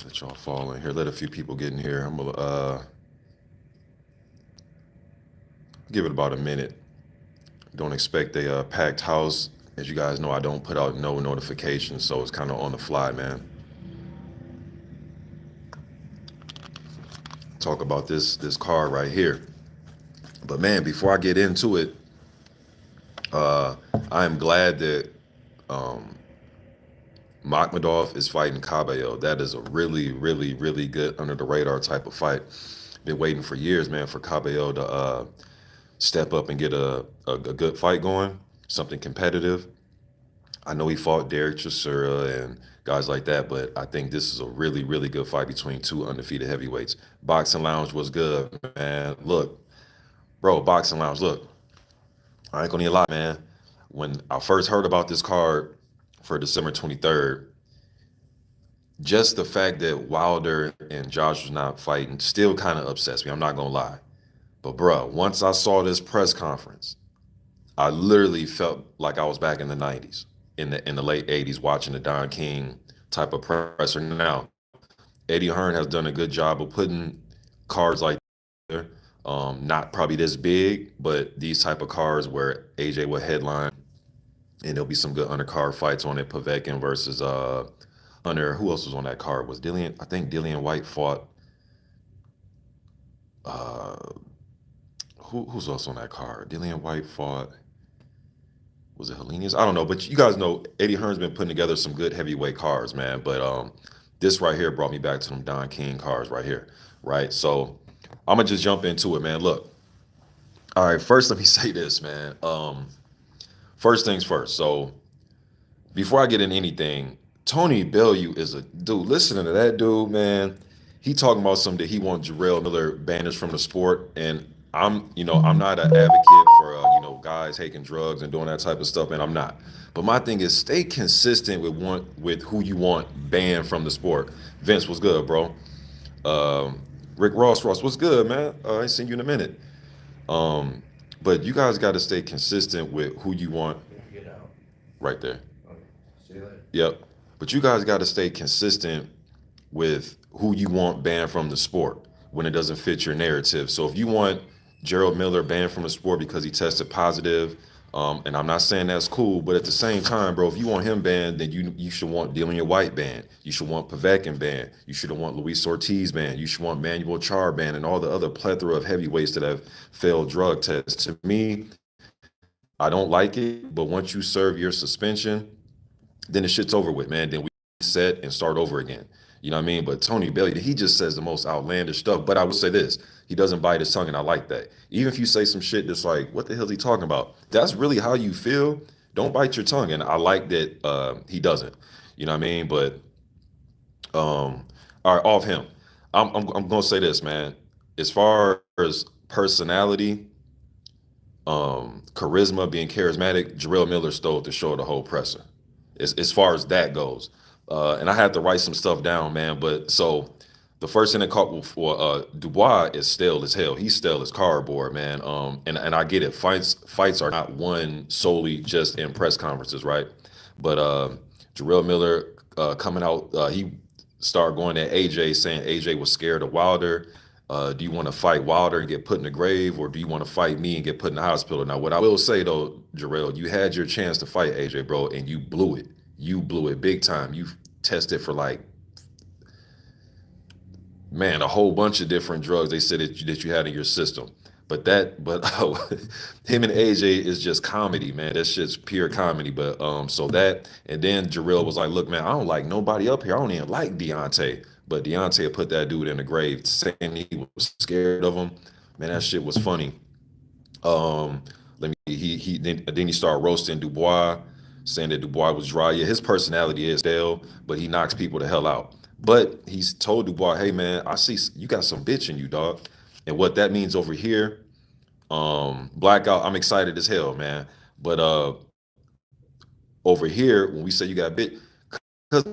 Let y'all fall in here. Let a few people get in here. I'm gonna give it about a minute. Don't expect a packed house. As you guys know, I don't put out no notifications, so it's kind of on the fly, man. Talk about this car right here. But man, before I get into it, uh, I am glad that um, Makhmudov is fighting Cabello. That is a really, really, really good under the radar type of fight. Been waiting for years, man, for Cabello to step up and get a good fight going, something competitive. I know he fought Derek Chisora and guys like that, but I think this is a really, really good fight between two undefeated heavyweights. Boxing Lounge was good, man. Look, bro, Boxing Lounge, look, I ain't gonna need a lot, man. When I first heard about this card for December 23rd, just the fact that Wilder and Josh was not fighting still kind of upsets me. I'm not gonna lie. But bro, once I saw this press conference, I literally felt like I was back in the 90s, in the late 80s, watching the Don King type of presser. Now, Eddie Hearn has done a good job of putting cards like there. Not probably this big, but these type of cards where AJ will headline, and there'll be some good undercard fights on it. Povetkin versus Hunter. Who else was on that card? Was Dillian? I think Dillian White fought. Uh, who's else on that card? Dillian White fought. Was it Helenius? I don't know, but you guys know Eddie Hearn's been putting together some good heavyweight cards, man. But this right here brought me back to them Don King cards right here, right? So I'm gonna just jump into it, man. Look, all right. First, let me say this, man. First things first. So before I get in anything, Tony Bellew is a dude. Listening to that dude, man, he talking about something that he wants Jarrell Miller banished from the sport, and I'm not an advocate for guys taking drugs and doing that type of stuff, and I'm not. But my thing is, stay consistent with who you want banned from the sport. Vince, what's good, bro? Rick Ross, what's good, man? I ain't seen you in a minute. Um, but you guys got to stay consistent with who you want Get out. right there. Okay. See you later. Yep. But you guys got to stay consistent with who you want banned from the sport when it doesn't fit your narrative. So if you want Gerald Miller banned from the sport because he tested positive, and I'm not saying that's cool, but at the same time, bro, if you want him banned, then you should want Dillian White banned. You should want Povetkin banned. You should want Luis Ortiz banned. You should want Manuel Char banned, and all the other plethora of heavyweights that have failed drug tests. To me, I don't like it, but once you serve your suspension, then the shit's over with, man. Then we set and start over again. You know what I mean? But Tony Bellew, he just says the most outlandish stuff. But I would say this: he doesn't bite his tongue, and I like that. Even if you say some shit that's like, "What the hell is he talking about?" That's really how you feel. Don't bite your tongue, and I like that he doesn't. You know what I mean? But all right, off him. I'm gonna say this, man. As far as personality, charisma, being charismatic, Jarrell Miller stole the show of the whole presser. As far as that goes. And I had to write some stuff down, man. But so the first thing that caught for Dubois is stale as hell. He's stale as cardboard, man. And I get it. Fights are not won solely just in press conferences, right? But Jarrell Miller coming out, he started going at AJ, saying AJ was scared of Wilder. Do you want to fight Wilder and get put in the grave, or do you want to fight me and get put in the hospital? Now, what I will say though, Jarrell, you had your chance to fight AJ, bro, and you blew it. You blew it big time. You tested for like, man, a whole bunch of different drugs they said that you had in your system. Him and AJ is just comedy, man. That shit's pure comedy. But so that, and then Jarrell was like, look, man, I don't like nobody up here. I don't even like Deontay. But Deontay put that dude in the grave, saying he was scared of him. Man, that shit was funny. Let me then he started roasting Dubois, saying that Dubois was dry. Yeah, his personality is stale, but he knocks people the hell out. But he's told Dubois, hey man, I see you got some bitch in you, dog. And what that means over here, blackout, I'm excited as hell, man. But over here, when we say you got bit, because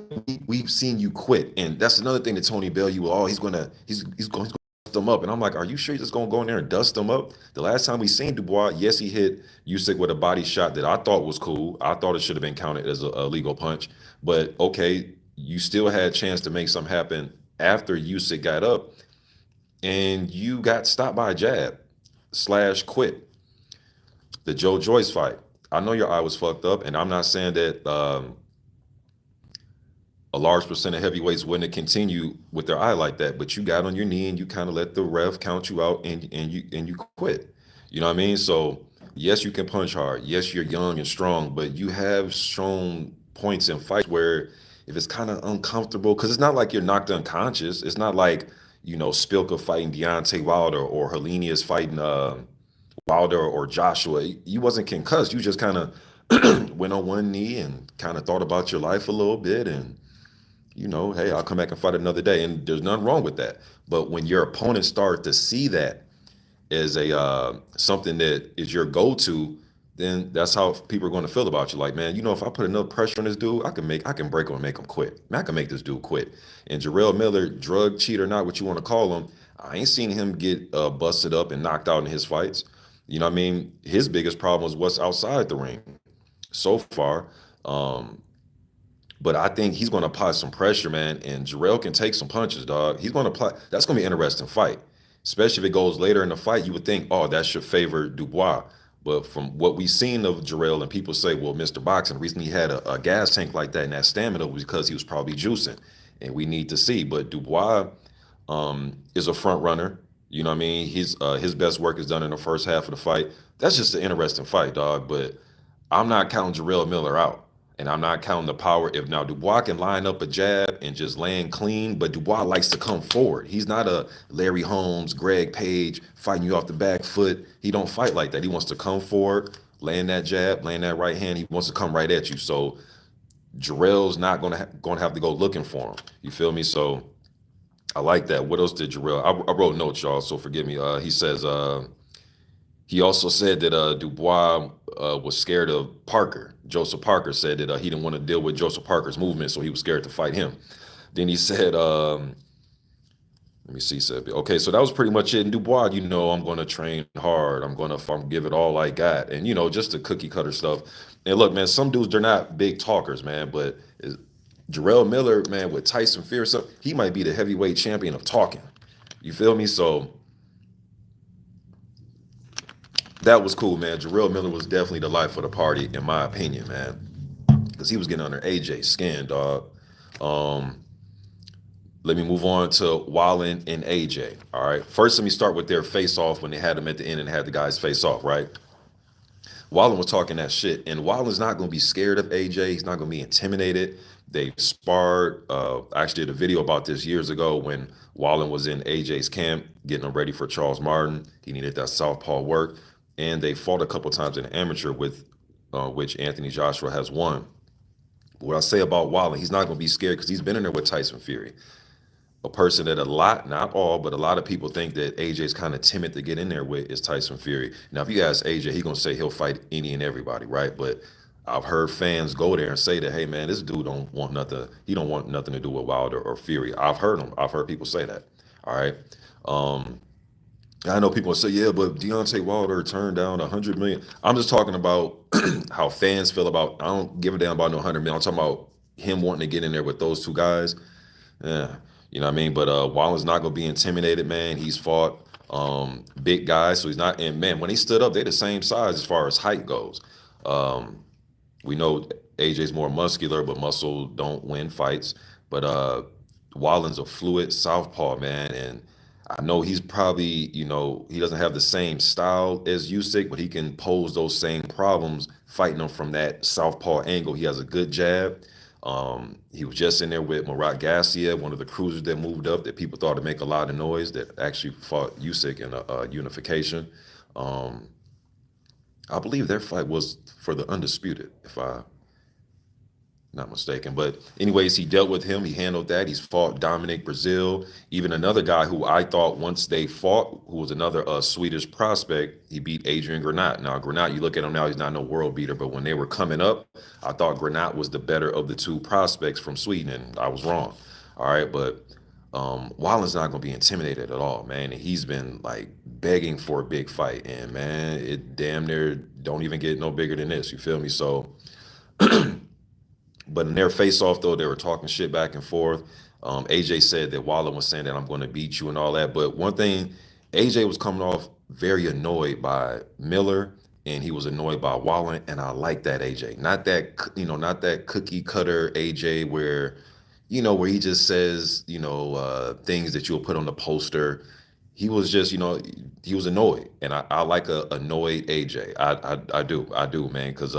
we've seen you quit. And that's another thing that Tony Bellew will, he's going to dust them up. And I'm like, are you sure you're just gonna go in there and dust them up? The last time we seen Dubois, yes, he hit Usyk with a body shot that I thought was cool. I thought it should have been counted as a legal punch. But okay, you still had a chance to make something happen after Usyk got up and you got stopped by a jab slash quit the Joe Joyce fight. I know your eye was fucked up, and I'm not saying that a large percent of heavyweights wouldn't continue with their eye like that, but you got on your knee and you kind of let the ref count you out, and you quit. You know what I mean? So yes, you can punch hard. Yes, you're young and strong, but you have shown points in fights where if it's kind of uncomfortable, because it's not like you're knocked unconscious. It's not like Spilka fighting Deontay Wilder or Helenius fighting Wilder or Joshua. You wasn't concussed. You just kind of went on one knee and kind of thought about your life a little bit, and hey, I'll come back and fight another day. And there's nothing wrong with that. But when your opponents start to see that as a something that is your go-to, then that's how people are going to feel about you. Like, man, if I put enough pressure on this dude, I can break him and make him quit. Man, I can make this dude quit. And Jarrell Miller, drug cheat or not, what you want to call him, I ain't seen him get busted up and knocked out in his fights. You know what I mean? His biggest problem was what's outside the ring so far. But I think he's going to apply some pressure, man. And Jarrell can take some punches, dog. He's going to apply. That's going to be an interesting fight, especially if it goes later in the fight. You would think, oh, that should favor Dubois. But from what we've seen of Jarrell, and people say, well, Mr. Boxing, the reason he had a gas tank like that and that stamina was because he was probably juicing. And we need to see. But Dubois is a front runner. You know what I mean? His best work is done in the first half of the fight. That's just an interesting fight, dog. But I'm not counting Jarrell Miller out. And I'm not counting the power. If now Dubois can line up a jab and just land clean, but Dubois likes to come forward. He's not a Larry Holmes, Greg Page fighting you off the back foot. He don't fight like that. He wants to come forward, land that jab, land that right hand. He wants to come right at you. So Jarrell's not gonna have to go looking for him. You feel me? So I like that. What else did Jarrell? I wrote notes, y'all. So forgive me. He says. He also said that Dubois was scared of Parker. Joseph Parker said that he didn't want to deal with Joseph Parker's movement, so he was scared to fight him. Then he said, let me see, said, okay, so that was pretty much it. And Dubois, I'm going to train hard. I'm going to give it all I got. And, just the cookie cutter stuff. And look, man, some dudes, they're not big talkers, man, but Jarrell Miller, man, with Tyson Fury, he might be the heavyweight champion of talking. You feel me? So that was cool, man. Jarrell Miller was definitely the life of the party, in my opinion, man. Because he was getting under AJ's skin, dog. Let me move on to Wallin and AJ. All right. First, let me start with their face-off when they had them at the end and had the guys face off, right? Wallin was talking that shit, and Wallin's not going to be scared of AJ. He's not going to be intimidated. They sparred. I actually did a video about this years ago when Wallin was in AJ's camp, getting him ready for Charles Martin. He needed that southpaw work. And they fought a couple times in the amateur, with which Anthony Joshua has won. What I say about Wallin, he's not going to be scared because he's been in there with Tyson Fury. A person that not all, but a lot of people think that AJ's kind of timid to get in there with is Tyson Fury. Now, if you ask AJ, he's going to say he'll fight any and everybody, right? But I've heard fans go there and say that, hey, man, this dude don't want nothing. He don't want nothing to do with Wilder or Fury. I've heard people say that. All right. I know people say, yeah, but Deontay Wilder turned down $100 million. I'm just talking about how fans feel about. I don't give a damn about no $100 million. I'm talking about him wanting to get in there with those two guys. Yeah, you know what I mean. But Wallin's not gonna be intimidated, man. He's fought big guys, so he's not. And man, when he stood up, they're the same size as far as height goes. We know AJ's more muscular, but muscle don't win fights. But Wallin's a fluid southpaw, man, and I know he's probably, he doesn't have the same style as Usyk, but he can pose those same problems fighting him from that southpaw angle. He has a good jab. He was just in there with Murat Garcia, one of the cruisers that moved up that people thought would make a lot of noise, that actually fought Usyk in a unification. I believe their fight was for the undisputed, if I'm not mistaken. But anyways, he dealt with him. He handled that. He's fought Dominic Brazil, even another guy who I thought once they fought, who was another Swedish prospect, he beat Adrian Granat. Now, Granat, you look at him now, he's not no world beater, but when they were coming up, I thought Granat was the better of the two prospects from Sweden, and I was wrong. All right, but Wallin's not going to be intimidated at all, man. And he's been like begging for a big fight, and man, it damn near don't even get no bigger than this. You feel me? So, but in their face-off, though, they were talking shit back and forth. AJ said that Wallin was saying that I'm going to beat you and all that. But one thing, AJ was coming off very annoyed by Miller, and he was annoyed by Wallin, and I like that AJ. Not that not that cookie cutter AJ where where he just says things that you'll put on the poster. He was just he was annoyed, and I like a annoyed AJ. I do, man, because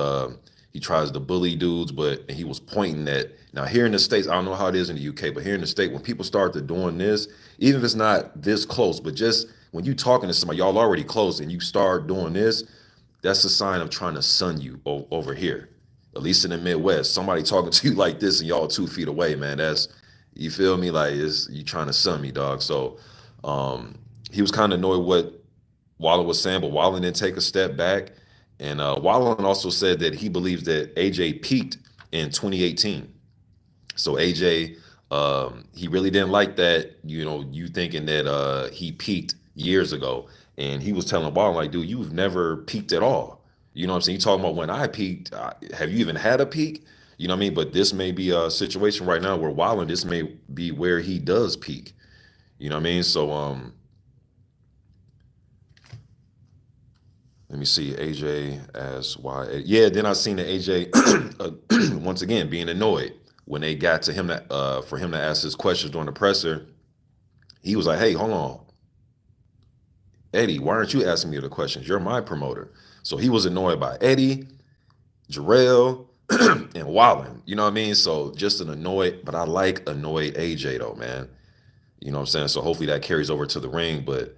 he tries to bully dudes, but he was pointing at. Now here in the States, I don't know how it is in the UK, but here in the State, when people start to doing this, even if it's not this close, but just when you talking to somebody, y'all already close, and you start doing this, that's a sign of trying to sun you over here. At least in the Midwest, somebody talking to you like this and y'all 2 feet away, man. That's you feel me? Like it's you trying to sun me, dog. So he was kind of annoyed what Wallin was saying, but Wallin didn't take a step back. And Wallin also said that he believes that AJ peaked in 2018. So AJ, he really didn't like that, you thinking that he peaked years ago. And he was telling Wallin, like, dude, you've never peaked at all. You know what I'm saying? You talking about when I peaked, have you even had a peak? You know what I mean? But this may be a situation right now where Wallin, this may be where he does peak. You know what I mean? So let me see. AJ asks why. Yeah, then I seen that AJ once again being annoyed when they got to him for him to ask his questions during the presser. He was like, "Hey, hold on, Eddie, why aren't you asking me the questions? You're my promoter." So he was annoyed by Eddie, Jarrell, and Wallin. You know what I mean? So just an annoyed, but I like annoyed AJ though, man. You know what I'm saying? So hopefully that carries over to the ring. But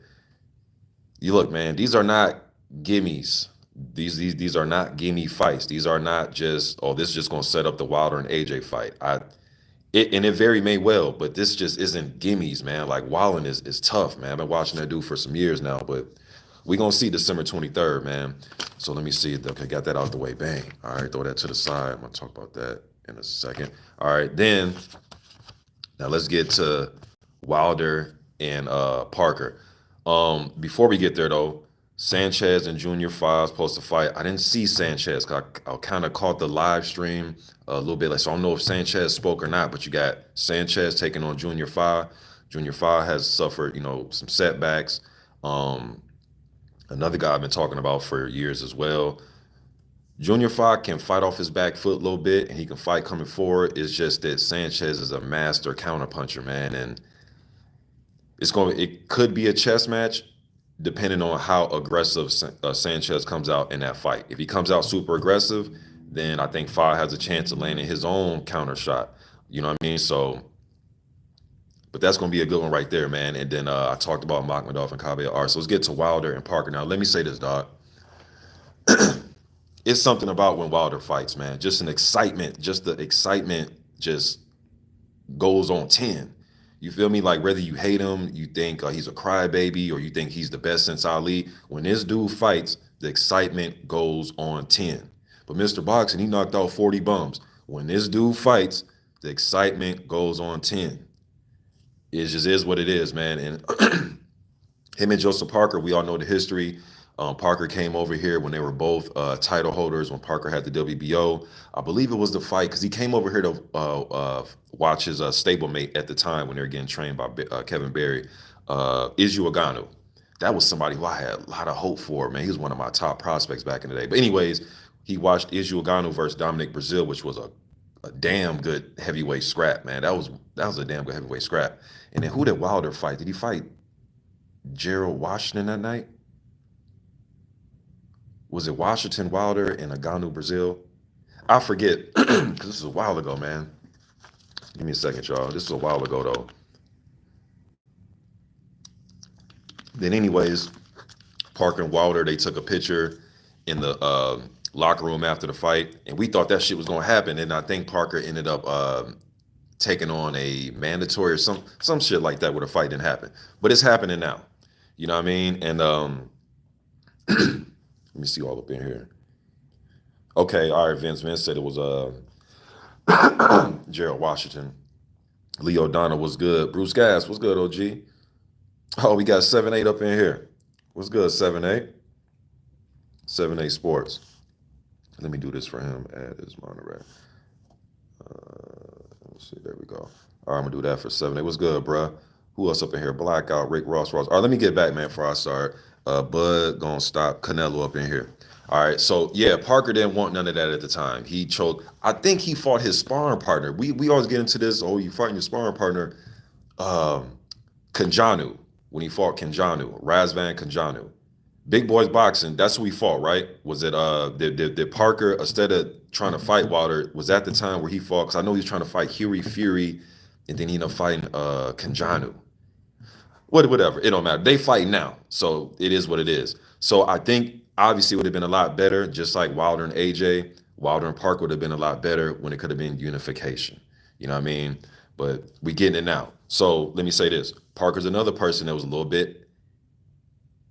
you look, man, these are not gimmies. These are not gimme fights. These are not just, oh, this is just gonna set up the Wilder and AJ fight. It very may well, but this just isn't gimmies, man. Like Wallin is tough, man. I've been watching that dude for some years now, but we gonna see December 23rd, man. So let me see. Okay, got that out the way. Bang. All right, throw that to the side. I'm gonna talk about that in a second. All right, then now let's get to Wilder and Parker. Before we get there though, Sanchez and Junior Five supposed to fight. I didn't see Sanchez. I kind of caught the live stream a little bit. So I don't know if Sanchez spoke or not. But you got Sanchez taking on Junior Five. Junior Five has suffered, some setbacks. Another guy I've been talking about for years as well. Junior Five can fight off his back foot a little bit, and he can fight coming forward. It's just that Sanchez is a master counterpuncher, man, and it could be a chess match depending on how aggressive Sanchez comes out in that fight. If he comes out super aggressive, then I think Five has a chance of landing his own counter shot. You know what I mean? So, but that's going to be a good one right there, man. And then I talked about Makhmudov and Kabe. All right, so let's get to Wilder and Parker. Now, let me say this, dog. It's something about when Wilder fights, man. Just an excitement. Just the excitement just goes on 10. You feel me? Like whether you hate him, you think he's a crybaby, or you think he's the best since Ali. When this dude fights, the excitement goes on 10. But Mr. Boxing, he knocked out 40 bums. When this dude fights, the excitement goes on 10. It just is what it is, man. And him and Joseph Parker, we all know the history. Parker came over here when they were both title holders, when Parker had the WBO. I believe it was the fight because he came over here to watch his stablemate at the time when they were getting trained by Kevin Berry, Izu Aganu. That was somebody who I had a lot of hope for, man. He was one of my top prospects back in the day. But anyways, he watched Izu Aganu versus Dominic Brazil, which was a damn good heavyweight scrap, man. That was a damn good heavyweight scrap. And then who did Wilder fight? Did he fight Gerald Washington that night? Was it Washington, Wilder, and Aganu, Brazil? I forget, because this is a while ago, man. Give me a second, y'all. This is a while ago, though. Then anyways, Parker and Wilder, they took a picture in the locker room after the fight, and we thought that shit was going to happen. And I think Parker ended up taking on a mandatory or some shit like that where the fight didn't happen. But it's happening now. You know what I mean? And let me see all up in here. Okay, all right, Vince said it was Gerald Washington. Leo Donna was good. Bruce Gass, what's good, OG? Oh, we got 7-8 up in here. What's good, 7-8? 7-8 Sports. Let me do this for him. Add his monitor. Let's see, there we go. All right, I'm gonna do that for 7. It was good, bruh. Who else up in here? Blackout, Rick Ross. All right, let me get back, man, before I start. Bud gonna stop Canelo up in here. All right, so yeah, Parker didn't want none of that at the time. He chose. I think he fought his sparring partner. We always get into this. Oh, you fighting your sparring partner, um, Kanjanu, when he fought Kanjanu, Razvan Kanjanu. Big Boys Boxing, that's who he fought, right? Was it did Parker, instead of trying to fight Wilder, was that the time where he fought? Because I know he was trying to fight Huey Fury, and then he ended up fighting Kanjanu. Whatever, it don't matter. They fight now, so it is what it is. So I think obviously it would have been a lot better, just like Wilder and AJ. Wilder and Parker would have been a lot better when it could have been unification. You know what I mean? But we getting it now. So let me say this: Parker's another person that was a little bit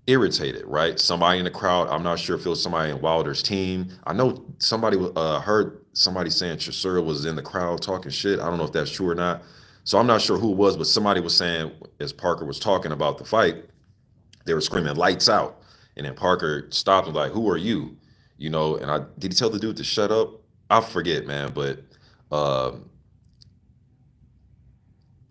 irritated, right? Somebody in the crowd, I'm not sure if it was somebody in Wilder's team. I know somebody heard somebody saying Chisora was in the crowd talking shit. I don't know if that's true or not. So I'm not sure who it was, but somebody was saying, as Parker was talking about the fight, they were screaming lights out. And then Parker stopped and like, who are you? You know, and did he tell the dude to shut up? I forget, man, but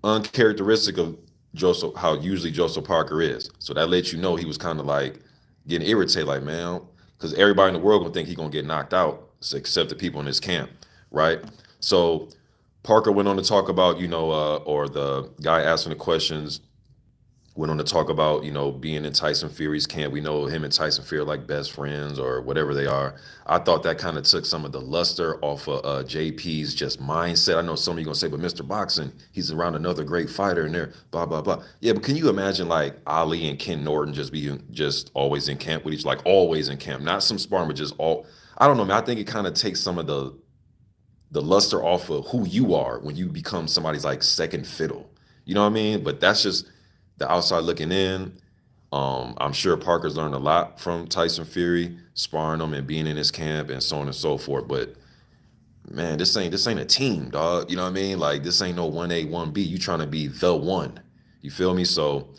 uncharacteristic of Joseph, how usually Joseph Parker is. So that lets you know he was kind of like getting irritated, like, man, because everybody in the world gonna think he's gonna get knocked out, except the people in his camp, right? So Parker went on to talk about, or the guy asking the questions went on to talk about, being in Tyson Fury's camp. We know him and Tyson Fury are like best friends or whatever they are. I thought that kind of took some of the luster off of JP's just mindset. I know some of you gonna say, but Mr. Boxing, he's around another great fighter in there, blah, blah, blah. Yeah, but can you imagine like Ali and Ken Norton just being just always in camp with each, like always in camp, not some sparring, but just all, I don't know, man. I think it kind of takes some of the luster off of who you are when you become somebody's like second fiddle. You know what I mean? But that's just the outside looking in. I'm sure Parker's learned a lot from Tyson Fury, sparring him and being in his camp and so on and so forth. But man, this ain't a team, dog. You know what I mean? Like this ain't no 1A, 1B. You trying to be the one. You feel me? So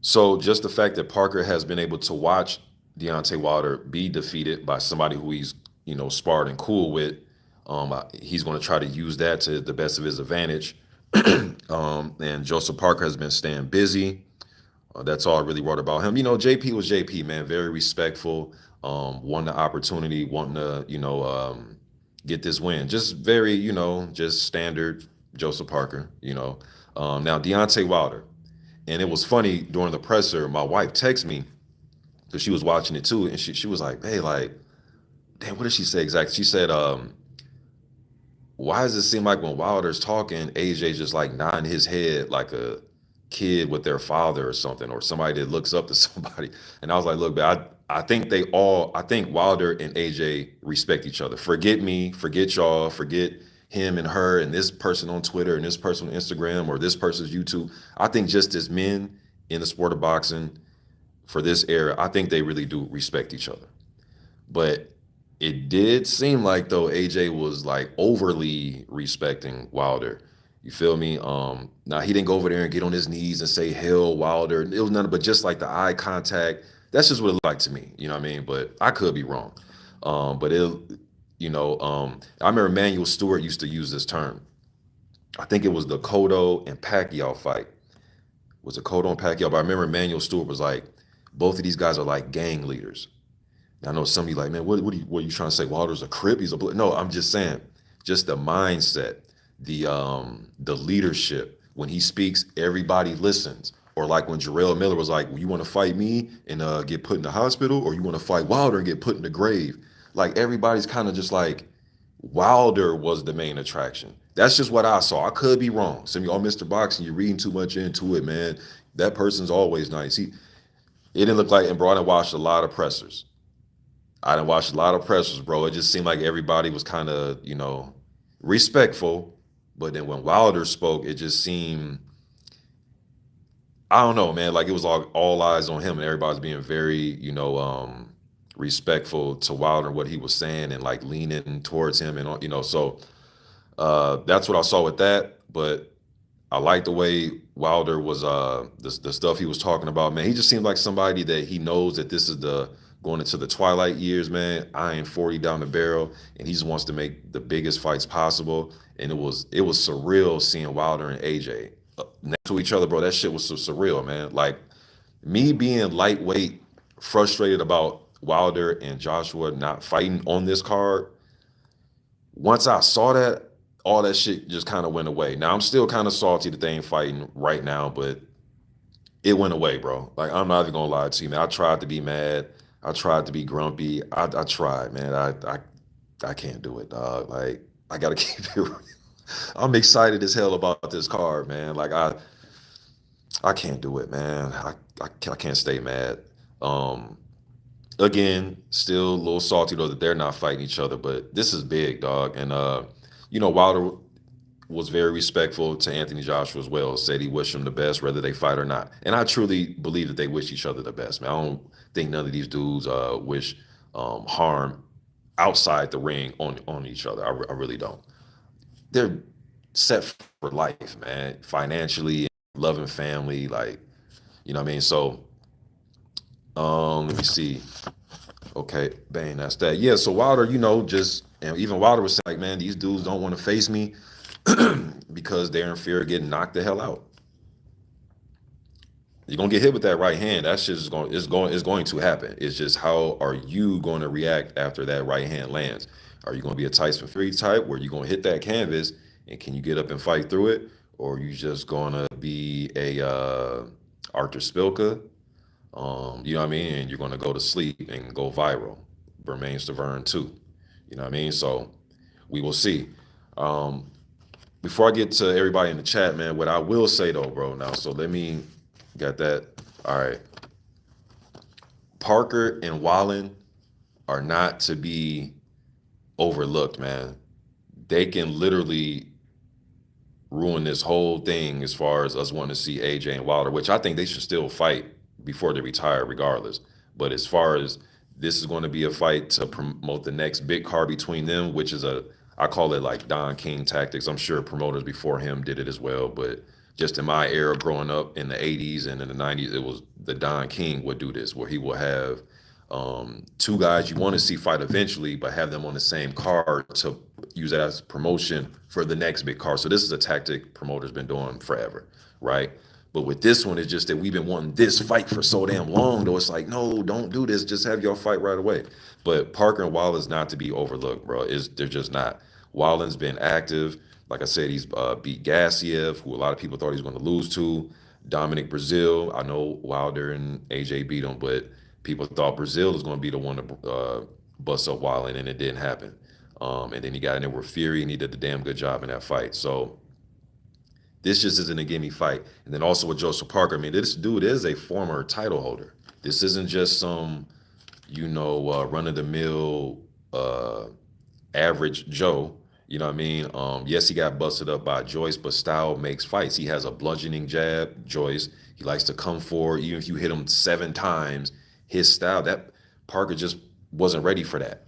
just the fact that Parker has been able to watch Deontay Wilder be defeated by somebody who he's, sparred and cool with, he's going to try to use that to the best of his advantage. And Joseph Parker has been staying busy. That's all I really wrote about him. JP was JP, man, very respectful, wanting the opportunity, wanting to, get this win. Just very, just standard Joseph Parker, Now, Deontay Wilder. And it was funny during the presser, my wife texted me because she was watching it too. And she was like, hey, like, damn, what did she say exactly? She said, why does it seem like when Wilder's talking, AJ just like nodding his head like a kid with their father or something, or somebody that looks up to somebody? And I was like, look, man, I think I think Wilder and AJ respect each other. Forget me, forget y'all, forget him and her and this person on Twitter and this person on Instagram or this person's YouTube. I think just as men in the sport of boxing for this era, I think they really do respect each other. But it did seem like though AJ was like overly respecting Wilder. You feel me? Now he didn't go over there and get on his knees and say "Hail Wilder." It was nothing but just like the eye contact. That's just what it looked like to me. You know what I mean? But I could be wrong. But I remember Manuel Stewart used to use this term. I think it was the Cotto and Pacquiao fight. Was it Cotto and Pacquiao? But I remember Manuel Stewart was like, both of these guys are like gang leaders. I know some of you like, man, what are you trying to say? Wilder's a Crip? He's a no. I'm just saying, just the mindset, the leadership. When he speaks, everybody listens. Or like when Jarrell Miller was like, well, you want to fight me and get put in the hospital, or you want to fight Wilder and get put in the grave? Like everybody's kind of just like, Wilder was the main attraction. That's just what I saw. I could be wrong. Some of y'all, Mr. Boxing, you're reading too much into it, man. That person's always nice. It didn't look like, and bro, I done watched a lot of pressers. Bro. It just seemed like everybody was kind of, respectful. But then when Wilder spoke, it just seemed, I don't know, man, like it was all eyes on him and everybody's being very, respectful to Wilder and what he was saying and like leaning towards him and, so that's what I saw with that. But I like the way Wilder was, the stuff he was talking about, man. He just seemed like somebody that he knows that this is the going into the twilight years, man, eyeing 40 down the barrel, and he just wants to make the biggest fights possible. And it was surreal seeing Wilder and AJ next to each other, bro. That shit was so surreal, man. Like me being lightweight, frustrated about Wilder and Joshua not fighting on this card. Once I saw that, all that shit just kind of went away. Now I'm still kind of salty that they ain't fighting right now, but it went away, bro. Like I'm not even gonna lie to you, man. I tried to be mad. I tried to be grumpy. I tried, man. I can't do it, dog. Like I gotta keep it real. I'm excited as hell about this card, man. Like I can't do it, man. I can't stay mad. Um, Again, still a little salty though that they're not fighting each other, but this is big, dog. And Wilder was very respectful to Anthony Joshua as well. Said he wished him the best, whether they fight or not. And I truly believe that they wish each other the best, man. I don't think none of these dudes wish harm outside the ring on each other. I really don't. They're set for life, man. Financially, loving family, like you know what I mean. So let me see. Okay, bang, that's that. Yeah, so Wilder, just and even Wilder was saying, like, man, these dudes don't want to face me because they're in fear of getting knocked the hell out. You're gonna get hit with that right hand. That's just going to happen. It's just how are you going to react after that right hand lands? Are you gonna be a Tyson Fury type where you're gonna hit that canvas and can you get up and fight through it? Or are you just gonna be a Arthur Spilka? You know what I mean? And you're gonna go to sleep and go viral. Bermain Stavern too. You know what I mean? So we will see. Um, Before I get to everybody in the chat, man, what I will say though, bro, now, so let me got that. All right. Parker and Wallin are not to be overlooked, man. They can literally ruin this whole thing as far as us wanting to see AJ and Wilder, which I think they should still fight before they retire, regardless. But as far as this is going to be a fight to promote the next big card between them, which is I call it like Don King tactics. I'm sure promoters before him did it as well, but just in my era growing up in the 80s and in the 90s, it was the Don King would do this, where he will have two guys you want to see fight eventually, but have them on the same card to use that as promotion for the next big card. So this is a tactic promoters been doing forever, right? But with this one, it's just that we've been wanting this fight for so damn long, though. It's like, no, don't do this. Just have y'all fight right away. But Parker and Wallin's not to be overlooked, bro. They're just not. Wallin's been active. Like I said, he's beat Gassiev, who a lot of people thought he was going to lose to. Dominic Brazil. I know Wilder and AJ beat him, but people thought Brazil was going to be the one to bust up Wallin, and it didn't happen. And then he got in there with Fury, and he did a damn good job in that fight. So this just isn't a gimme fight. And then also with Joseph Parker, I mean, this dude is a former title holder. This isn't just some, run-of-the-mill average Joe. You know what I mean? Yes, he got busted up by Joyce, but style makes fights. He has a bludgeoning jab, Joyce. He likes to come forward. Even if you hit him 7 times, his style, that Parker just wasn't ready for that,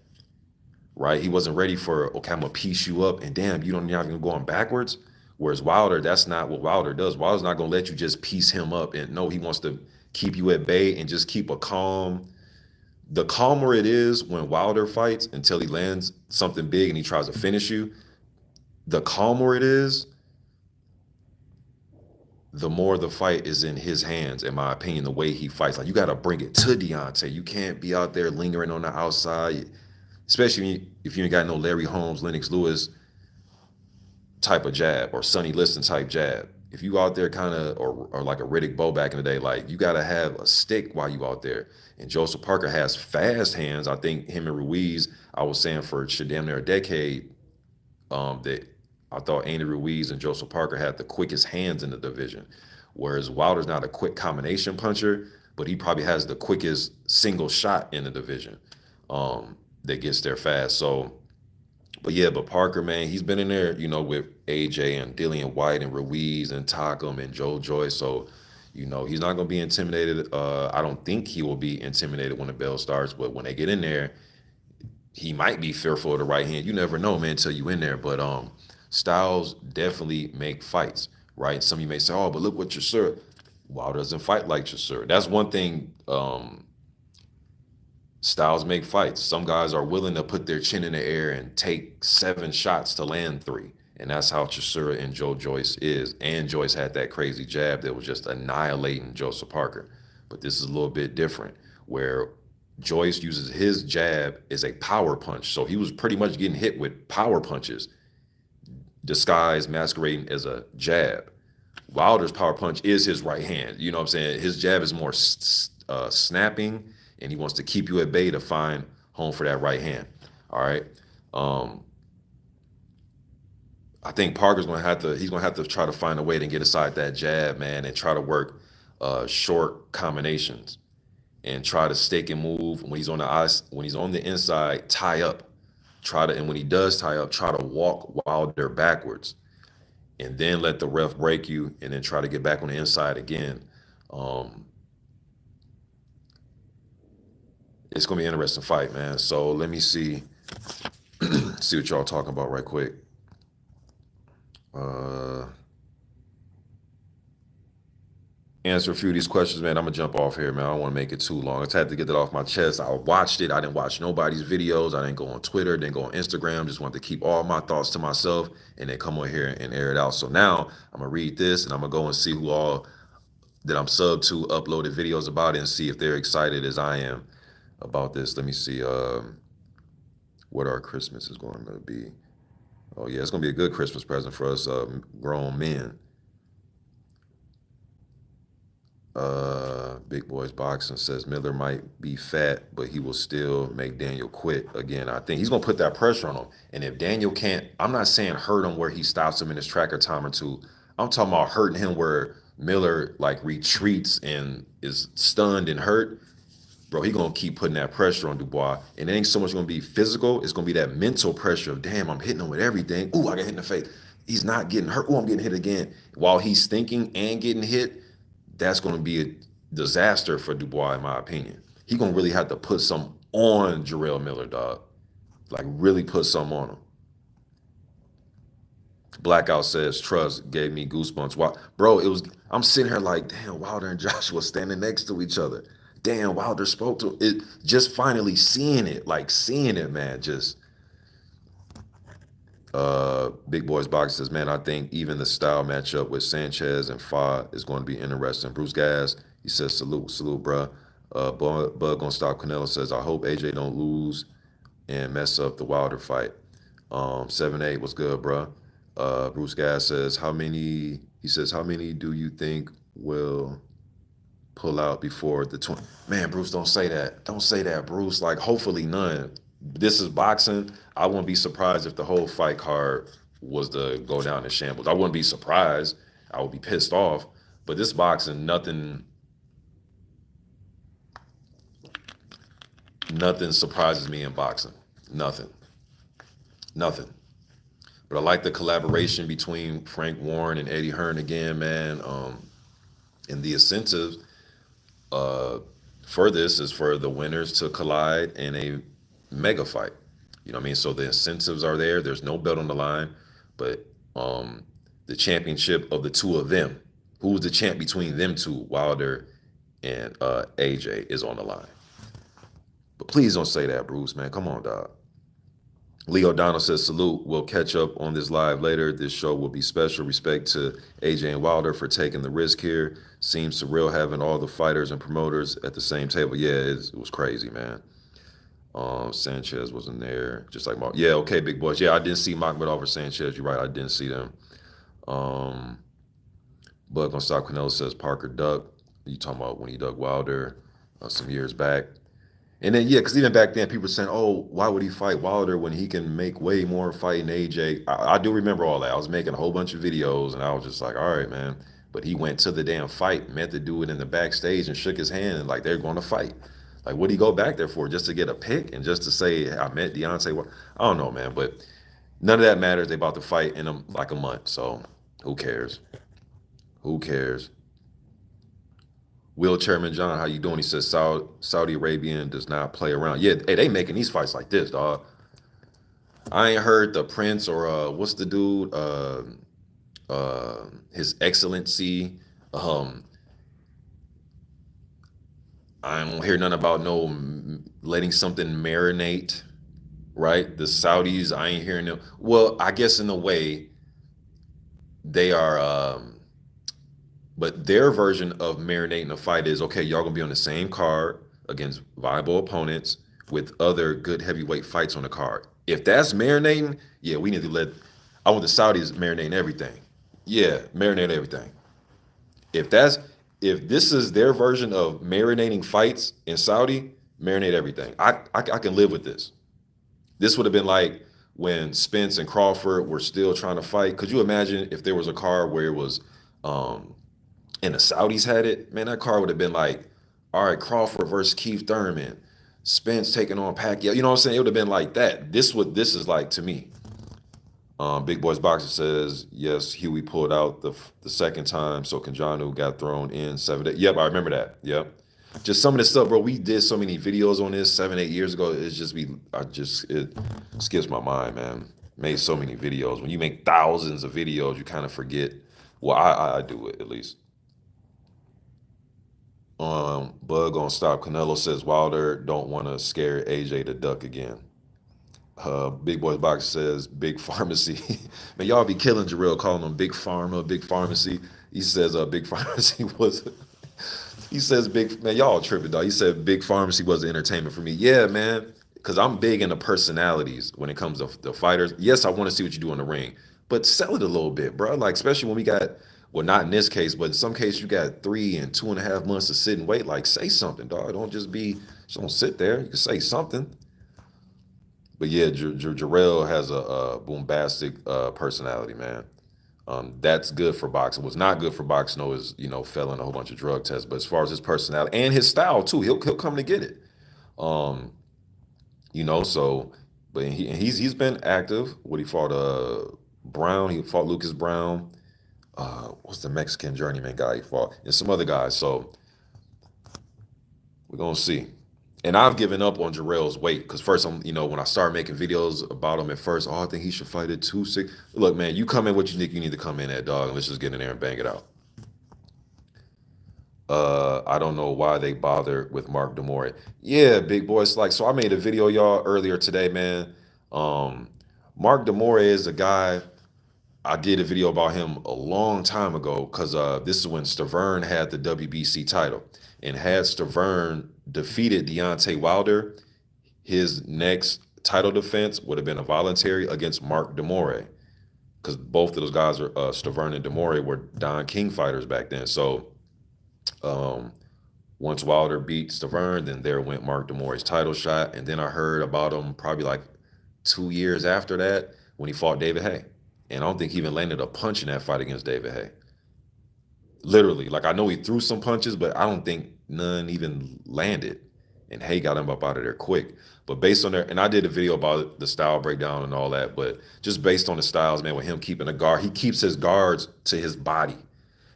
right? He wasn't ready for, okay, I'm going to piece you up, and damn, you don't even going backwards. Whereas Wilder, that's not what Wilder does. Wilder's not going to let you just piece him up. And no, he wants to keep you at bay and just keep a calm. The calmer it is when Wilder fights until he lands something big and he tries to finish you, the calmer it is, the more the fight is in his hands, in my opinion, the way he fights. Like, you got to bring it to Deontay. You can't be out there lingering on the outside, especially if you ain't got no Larry Holmes, Lennox Lewis type of jab or Sonny Liston type jab. If you out there kind of, or like a Riddick Bowe back in the day, like, you got to have a stick while you out there. And Joseph Parker has fast hands. I think him and Ruiz, I was saying for damn near a decade, that I thought Andy Ruiz and Joseph Parker had the quickest hands in the division. Whereas Wilder's not a quick combination puncher, but he probably has the quickest single shot in the division that gets there fast. So, but Parker, man, he's been in there, with AJ and Dillian White and Ruiz and Takam and Joe Joyce. So, he's not going to be intimidated. I don't think he will be intimidated when the bell starts. But when they get in there, he might be fearful of the right hand. You never know, man, until you in there. But styles definitely make fights, right? Some of you may say, oh, but look what Chisora. Wilder doesn't fight like Chisora. That's one thing styles make fights. Some guys are willing to put their chin in the air and take 7 shots to land 3. And that's how Chisora and Joe Joyce is. And Joyce had that crazy jab that was just annihilating Joseph Parker. But this is a little bit different, where Joyce uses his jab as a power punch. So he was pretty much getting hit with power punches, disguised, masquerading as a jab. Wilder's power punch is his right hand. You know what I'm saying? His jab is more snapping, and he wants to keep you at bay to find home for that right hand. All right. I think Parker's he's gonna have to try to find a way to get aside that jab, man, and try to work short combinations and try to stake and move. When he's on the inside, tie up. And when he does tie up, try to walk Wilder backwards, and then let the ref break you, and then try to get back on the inside again. It's gonna be an interesting fight, man. So let me see what y'all talking about right quick. Answer a few of these questions, man. I'm gonna jump off here, man. I don't want to make it too long. I just had to get that off my chest. I watched it. I didn't watch nobody's videos. I didn't go on Twitter. Didn't go on Instagram. Just wanted to keep all my thoughts to myself and then come on here and air it out. So now I'm gonna read this, and I'm gonna go and see who all that I'm subbed to uploaded videos about it, and see if they're excited as I am about this. Let me see what our Christmas is going to be. Oh yeah, it's gonna be a good Christmas present for us grown men. Big Boys Boxing says Miller might be fat, but he will still make Daniel quit. Again, I think he's gonna put that pressure on him. And if Daniel can't, I'm not saying hurt him where he stops him in his tracker time or two. I'm talking about hurting him where Miller like retreats and is stunned and hurt. Bro, he gonna keep putting that pressure on Dubois. And it ain't so much gonna be physical, it's gonna be that mental pressure of, damn, I'm hitting him with everything. Ooh, I got hit in the face. He's not getting hurt. Ooh, I'm getting hit again. While he's thinking and getting hit, that's gonna be a disaster for Dubois, in my opinion. He gonna really have to put some on Jarrell Miller, dog. Like really put some on him. Blackout says trust gave me goosebumps. Wow, bro, I'm sitting here like, damn, Wilder and Joshua standing next to each other. Damn, Wilder spoke to it. Just finally seeing it, man. Just Big Boys Box says, man, I think even the style matchup with Sanchez and Fa is going to be interesting. Bruce Gas, he says, salute, bruh. Bug gonna stop. Canelo says, I hope AJ don't lose and mess up the Wilder fight. 7-8, what's good, bruh? Bruce Gas says, how many do you think will pull out before the 20? Man, Bruce, don't say that. Don't say that, Bruce. Like, hopefully none. This is boxing. I wouldn't be surprised if the whole fight card was to go down in shambles. I wouldn't be surprised. I would be pissed off. But this boxing, nothing surprises me in boxing. Nothing. But I like the collaboration between Frank Warren and Eddie Hearn again, man. And the incentives for this is for the winners to collide in a mega fight. You know what I mean? So the incentives are there. There's no belt on the line, but the championship of the two of them, who's the champ between them two, Wilder and AJ, is on the line. But please don't say that, Bruce, man. Come on, dog. Leo Donald says, salute. We'll catch up on this live later. This show will be special. Respect to AJ and Wilder for taking the risk here. Seems surreal having all the fighters and promoters at the same table. Yeah, it was crazy, man. Sanchez wasn't there. Just like Mark. Yeah, okay, big boys. Yeah, I didn't see Makhmudov or Sanchez. You're right. I didn't see them. Bug on Stop Canelo says Parker duck. You talking about when he dug Wilder some years back. And then, yeah, because even back then, people were saying, oh, why would he fight Wilder when he can make way more fighting AJ? I do remember all that. I was making a whole bunch of videos, and I was just like, all right, man. But he went to the damn fight, met the dude in the backstage and shook his hand, and like, they're going to fight. Like, what did he go back there for? Just to get a pick and just to say, I met Deontay? Well, I don't know, man. But none of that matters. They about to fight in like a month. So who cares? Who cares? Will Chairman John, how you doing? He says Saudi Arabian does not play around. Yeah, hey, they making these fights like this, dog. I ain't heard the Prince or what's the dude? His Excellency. I don't hear nothing about no letting something marinate, right? The Saudis, I ain't hearing them. Well, I guess in a way, they are, but their version of marinating a fight is okay, y'all gonna be on the same card against viable opponents with other good heavyweight fights on the card. If that's marinating, yeah, we need to let, I want the Saudis marinating everything. Yeah, marinate everything. If that's, if this is their version of marinating fights in Saudi, marinate everything. I can live with this. This would have been like when Spence and Crawford were still trying to fight. Could you imagine if there was a card where it was, and the Saudis had it? Man, that card would have been like, all right, Crawford versus Keith Thurman, Spence taking on Pacquiao. You know what I'm saying? It would have been like that. This what this is like to me. Big Boys Boxer says yes. Huey pulled out the second time, so Kanjanu got thrown in 7 days. Yep, I remember that. Yep. Just some of this stuff, bro. We did so many videos on this 7, 8 years ago. It's just it skips my mind, man. Made so many videos. When you make thousands of videos, you kind of forget. Well, I do it at least. Bug on stop. Canelo says Wilder don't want to scare AJ to duck again. Big Boys Box says Big Pharmacy. Man, y'all be killing Jarrell calling him Big Pharma, Big Pharmacy. He says Big Pharmacy was. He says big man, y'all tripping, dog. He said Big Pharmacy was the entertainment for me. Yeah, man, because I'm big into personalities when it comes to the fighters. Yes, I want to see what you do in the ring, but sell it a little bit, bro. Like especially when we got, well, not in this case, but in some case you got 3 and 2.5 months to sit and wait. Like say something, dog. Don't just don't sit there. You can say something. But yeah, Jarrell has a bombastic personality, man. That's good for boxing. What's not good for boxing, though, is failing a whole bunch of drug tests. But as far as his personality and his style too, he'll come to get it. Um, so, but he's been active. What he fought Brown, he fought Lucas Brown. What's the Mexican journeyman guy he fought, and some other guys. So we're gonna see. And I've given up on Jarrell's weight because first when I started making videos about him at first, I think he should fight at 260. Look, man, you come in what you think you need to come in at, dog, and let's just get in there and bang it out. I don't know why they bother with Mark Demore. Yeah, big boy. It's like, so I made a video, y'all, earlier today, man. Mark Demore is a guy, I did a video about him a long time ago because this is when Stavern had the WBC title. And had Stavern defeated Deontay Wilder, his next title defense would have been a voluntary against Mark Demore. Because both of those guys, are Stavern and Demore, were Don King fighters back then. So once Wilder beat Stavern, then there went Mark Demore's title shot. And then I heard about him probably like 2 years after that when he fought David Haye. And I don't think he even landed a punch in that fight against David Haye. Literally, like I know he threw some punches, but I don't think none even landed. And Haye got him up out of there quick. But based on and I did a video about the style breakdown and all that, but just based on the styles, man, with him keeping a guard, he keeps his guards to his body.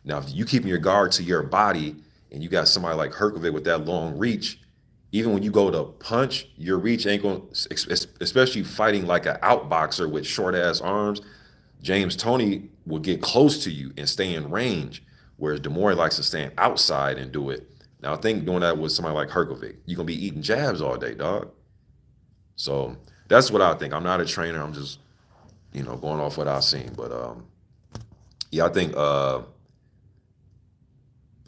Now, if you keeping your guard to your body and you got somebody like Herkovic with that long reach, even when you go to punch, your reach ain't going, especially fighting like an outboxer with short ass arms. James Toney will get close to you and stay in range, whereas Demore likes to stand outside and do it. Now, I think doing that with somebody like Herkovic, you're going to be eating jabs all day, dog. So that's what I think. I'm not a trainer. I'm just, going off what I've seen. But, yeah, I think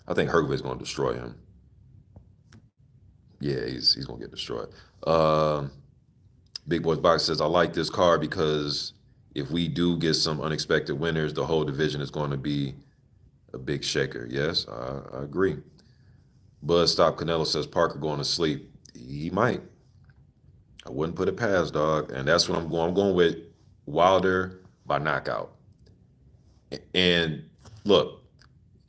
Herkovic's going to destroy him. Yeah, he's going to get destroyed. Big Boys Box says, I like this card because if we do get some unexpected winners, the whole division is going to be a big shaker. Yes, I agree. Buzz Stop Canelo says Parker going to sleep. He might. I wouldn't put it past, dog. And that's what I'm going. I'm going with Wilder by knockout. And look,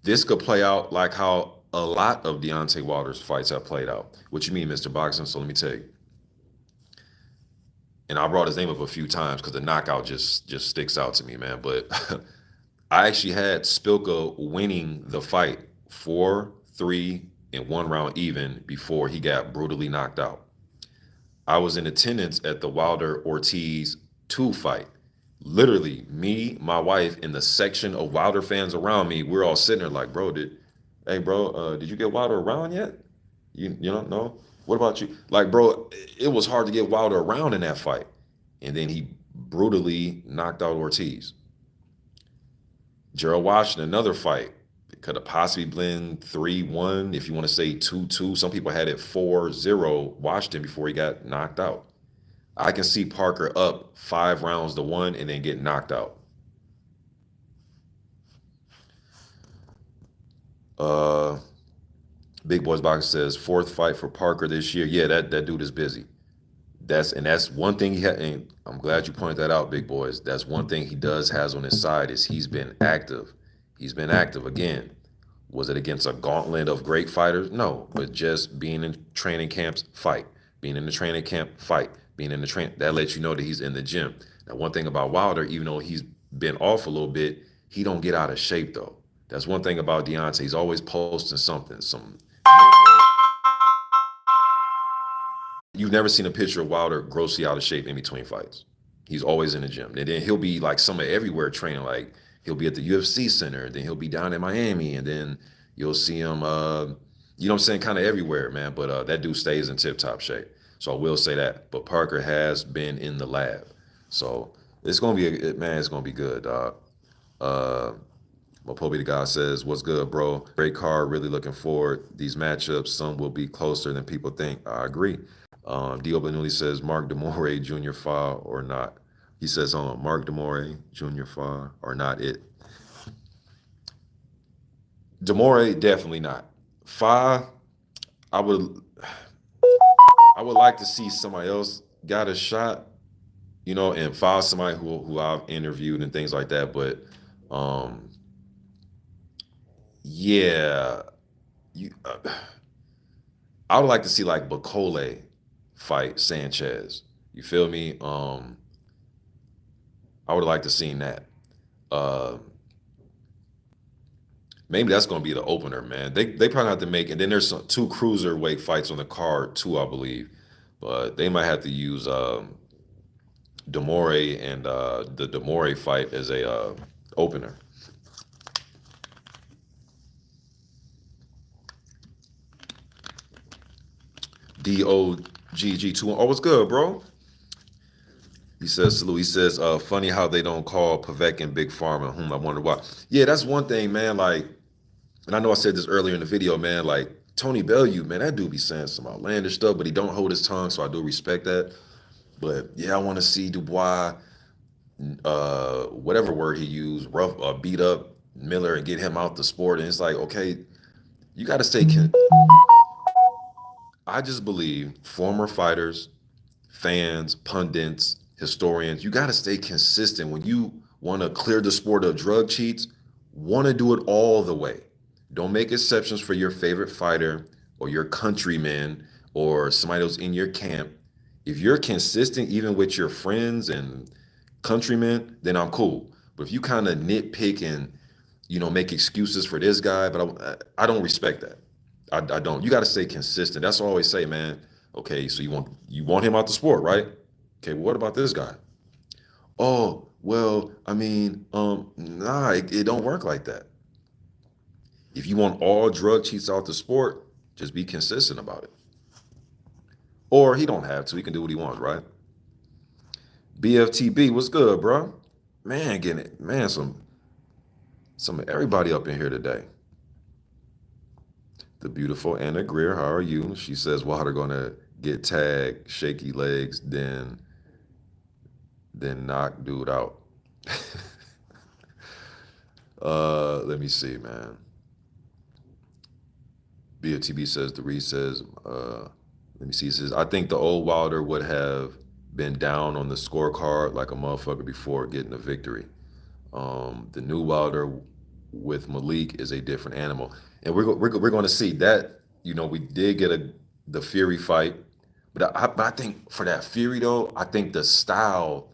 this could play out like how a lot of Deontay Wilder's fights have played out. What you mean, Mr. Boxing? So let me tell you. And I brought his name up a few times because the knockout just sticks out to me, man. But I actually had Spilka winning the fight 4-3 in 1 round even before he got brutally knocked out. I was in attendance at the Wilder Ortiz 2 fight. Literally, me, my wife, and the section of Wilder fans around me, we're all sitting there like, bro, did you get Wilder around yet? You don't know? What about you? Like, bro, it was hard to get Wilder around in that fight. And then he brutally knocked out Ortiz. Gerald Washington, another fight. It could have possibly been 3-1, if you want to say 2-2. Some people had it 4-0 Washington before he got knocked out. I can see Parker up 5-1 and then get knocked out. Big Boys Box says fourth fight for Parker this year. Yeah, that dude is busy. That's one thing he had, and I'm glad you pointed that out, Big Boys. That's one thing he has on his side is he's been active. He's been active again. Was it against a gauntlet of great fighters? No, but just being in training camps, fight. Being in the training camp, fight. Being in the that lets you know that he's in the gym. Now, one thing about Wilder, even though he's been off a little bit, he don't get out of shape though. That's one thing about Deontay. He's always posting something. You've never seen a picture of Wilder grossly out of shape in between fights. He's always in the gym. And then he'll be like somewhere everywhere training. Like he'll be at the UFC center, then he'll be down in Miami, and then you'll see him, you know what I'm saying, kind of everywhere, man. But that dude stays in tip-top shape. So I will say that. But Parker has been in the lab. So it's going to be, it's going to be good, dog. Mopobi the guy says, what's good, bro? Great card. Really looking forward. These matchups, some will be closer than people think. I agree. Dio Benuli says, Mark DeMore Jr. Fa or not. He says, Mark DeMore Jr. Fa or not it. DeMore, definitely not. Fa, I would like to see somebody else got a shot, you know, and Fa somebody who I've interviewed and things like that. But yeah, I would like to see like Bacole fight Sanchez. You feel me? I would like to see that. Maybe that's going to be the opener, man. They probably have to make, and then there's two cruiserweight fights on the card too, I believe. But they might have to use DeMore and the DeMore fight as a opener. DOGG2. Oh, what's good, bro? He says, salute. He says, funny how they don't call Povetkin Big Pharma. I wonder why. Yeah, that's one thing, man. Like, and I know I said this earlier in the video, man. Like, Tony Bellew, man, that dude be saying some outlandish stuff, but he don't hold his tongue, so I do respect that. But, yeah, I want to see Dubois, whatever word he used, beat up Miller and get him out the sport. And it's like, okay, you got to stay. I just believe former fighters, fans, pundits, historians, you got to stay consistent. When you want to clear the sport of drug cheats, want to do it all the way. Don't make exceptions for your favorite fighter or your countryman or somebody else in your camp. If you're consistent, even with your friends and countrymen, then I'm cool. But if you kind of nitpick and, you know, make excuses for this guy, but I don't respect that. I don't. You got to stay consistent. That's what I always say, man. Okay, so you want him out the sport, right? Okay, well, what about this guy? Oh, well, I mean, nah, it don't work like that. If you want all drug cheats out the sport, just be consistent about it. Or he don't have to. He can do what he wants, right? BFTB, what's good, bro? Man, getting it. Man, some everybody up in here today. The beautiful Anna Greer, how are you? She says, Wilder gonna get tagged, shaky legs, then knock dude out. Let me see, man. BFTB says, the Reed says, let me see, he says, I think the old Wilder would have been down on the scorecard like a motherfucker before getting a victory. The new Wilder with Malik is a different animal. And we're going to see that. You know, we did get the Fury fight. But I think for that Fury, though, I think the style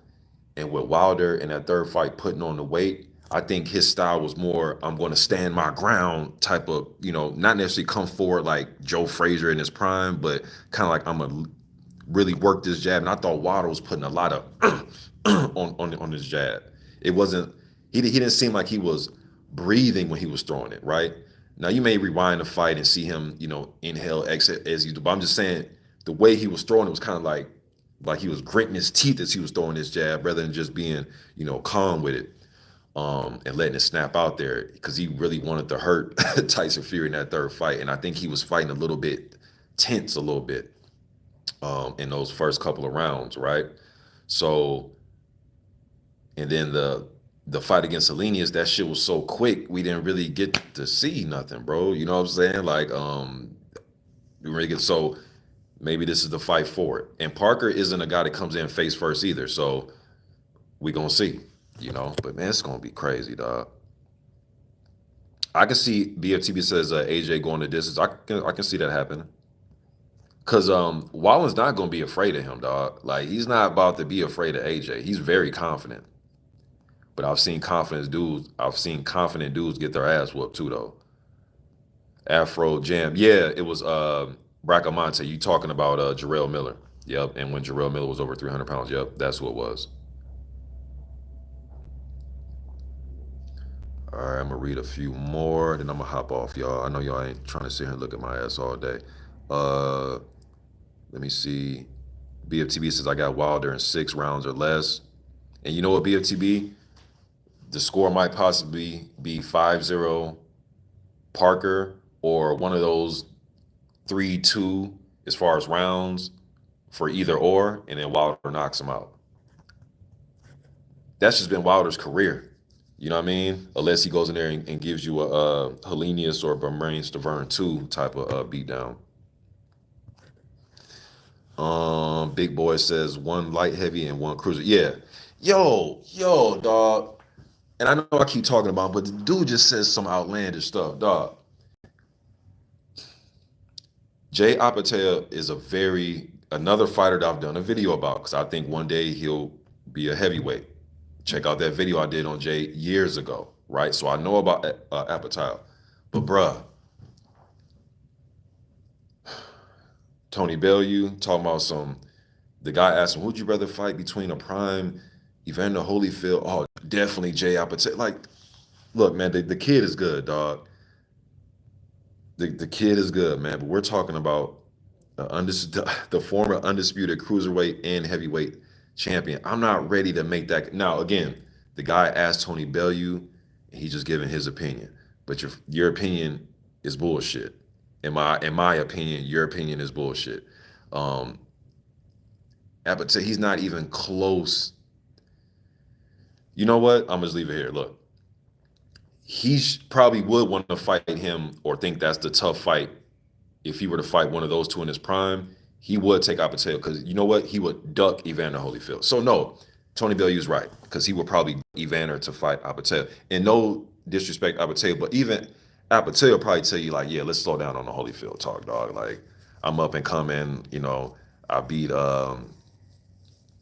and with Wilder in that third fight putting on the weight, I think his style was more, I'm going to stand my ground type of, you know, not necessarily come forward like Joe Frazier in his prime, but kind of like I'm going to really work this jab. And I thought Wilder was putting a lot of on his jab. It wasn't, he didn't seem like he was breathing when he was throwing it, right? Now, you may rewind the fight and see him, you know, inhale, exhale as you do. But I'm just saying, the way he was throwing it was kind of like he was gritting his teeth as he was throwing his jab rather than just being, calm with it, and letting it snap out there because he really wanted to hurt Tyson Fury in that third fight. And I think he was fighting a little bit tense a little bit in those first couple of rounds, right? So, and then the fight against Salinas, that shit was so quick, we didn't really get to see nothing, bro. You know what I'm saying? Like, we really get so maybe this is the fight for it. And Parker isn't a guy that comes in face first either, so we gonna see, But man, it's gonna be crazy, dog. I can see BFTB says AJ going the distance. I can see that happening. Cause Wallin's not gonna be afraid of him, dog. Like he's not about to be afraid of AJ. He's very confident. But I've seen confident dudes get their ass whooped too, though. Afro Jam. Yeah, it was Bracamonte. You talking about Jarrell Miller. Yep. And when Jarrell Miller was over 300 pounds, yep, that's who it was. All right, I'm gonna read a few more, then I'm gonna hop off, y'all. I know y'all ain't trying to sit here and look at my ass all day. Let me see. BFTB says I got Wilder in 6 rounds or less. And you know what, BFTB? The score might possibly be 5-0 Parker or one of those 3-2 as far as rounds for either or, and then Wilder knocks him out. That's just been Wilder's career. You know what I mean? Unless he goes in there and gives you a Helenius or Bermane Stavern 2 type of beatdown. Big Boy says 1 light heavy and 1 cruiser. Yeah. Yo, dog. And I know I keep talking about, but the dude just says some outlandish stuff, dog. Jay Apatow is another fighter that I've done a video about because I think one day he'll be a heavyweight. Check out that video I did on Jay years ago, right? So I know about Apatow. But bruh, Tony Bellew talking about the guy asked him, who'd you rather fight between a prime Evander Holyfield? Oh, definitely Jay Apatow. Like, look, man, the kid is good, dog. The kid is good, man. But we're talking about the former undisputed cruiserweight and heavyweight champion. I'm not ready to make that. Now, again, the guy asked Tony Bellew, and he's just giving his opinion. But your opinion is bullshit. In my opinion, your opinion is bullshit. Apatow, he's not even close. You know what? I'm gonna just leave it here. Look, he probably would want to fight him or think that's the tough fight. If he were to fight one of those two in his prime, he would take Apatow because you know what? He would duck Evander Holyfield. So no, Tony Bellew's right because he would probably Evander to fight Apatow. And no disrespect Apatow, but even Apatow will probably tell you like, yeah, let's slow down on the Holyfield talk, dog. Like I'm up and coming, I beat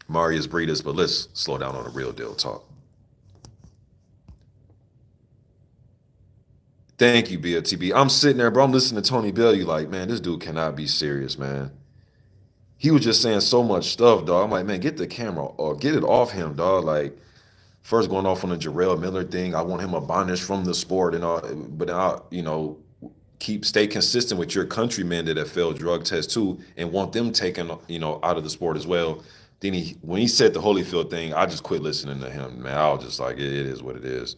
Marius Breeders, but let's slow down on the real deal talk. Thank you, BLTB. I'm sitting there, bro. I'm listening to Tony Bellew like, man, this dude cannot be serious, man. He was just saying so much stuff, dog. I'm like, man, get the camera or get it off him, dog. Like, first going off on the Jarrell Miller thing. I want him abolished from the sport and all, but I'll, stay consistent with your countrymen that have failed drug tests too and want them taken, out of the sport as well. Then when he said the Holyfield thing, I just quit listening to him, man. I was just like, it is what it is.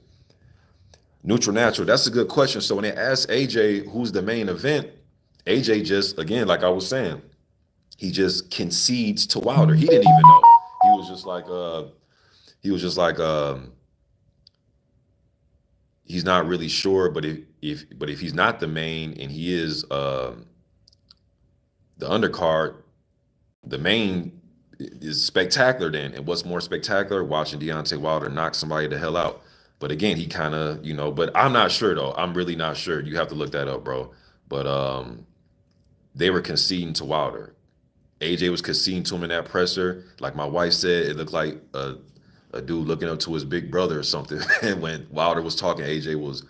Neutral Natural, that's a good question. So when they asked AJ who's the main event, AJ just, again, like I was saying, he just concedes to Wilder. He didn't even know. He was just like, he's not really sure, but if he's not the main and he is the undercard, the main is spectacular then. And what's more spectacular? Watching Deontay Wilder knock somebody the hell out. But again, he kind of, but I'm not sure though. I'm really not sure. You have to look that up, bro. But they were conceding to Wilder. AJ was conceding to him in that presser. Like my wife said, it looked like a dude looking up to his big brother or something. And when Wilder was talking, AJ was,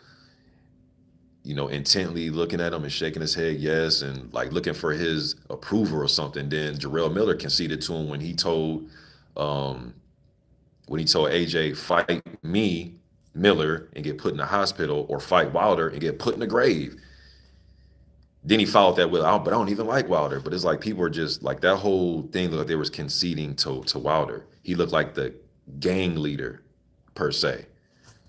intently looking at him and shaking his head, yes, and like looking for his approval or something. Then Jarrell Miller conceded to him when he told AJ, fight me, Miller, and get put in the hospital, or fight Wilder and get put in the grave. Then he followed that with, but I don't even like Wilder. But it's like people are just like that whole thing looked like they was conceding to Wilder. He looked like the gang leader per se.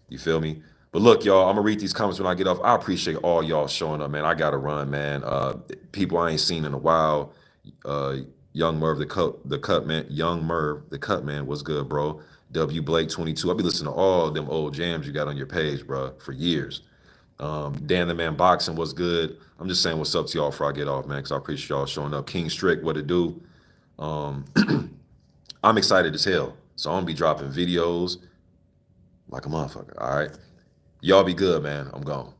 You feel me? But look, y'all, I'm gonna read these comments when I get off. I appreciate all y'all showing up, man. I gotta run, man. People I ain't seen in a while. Uh, Young Merv, the cut man. Young Merv, the cut man. What's good, bro? W Blake 22. I'll be listening to all them old jams you got on your page, bro, for years. Dan the Man Boxing was good. I'm just saying what's up to y'all before I get off, man, because I appreciate y'all showing up. King Strick, what it do? Um, I'm excited as hell. So I'm gonna be dropping videos like a motherfucker. All right. Y'all be good, man. I'm gone.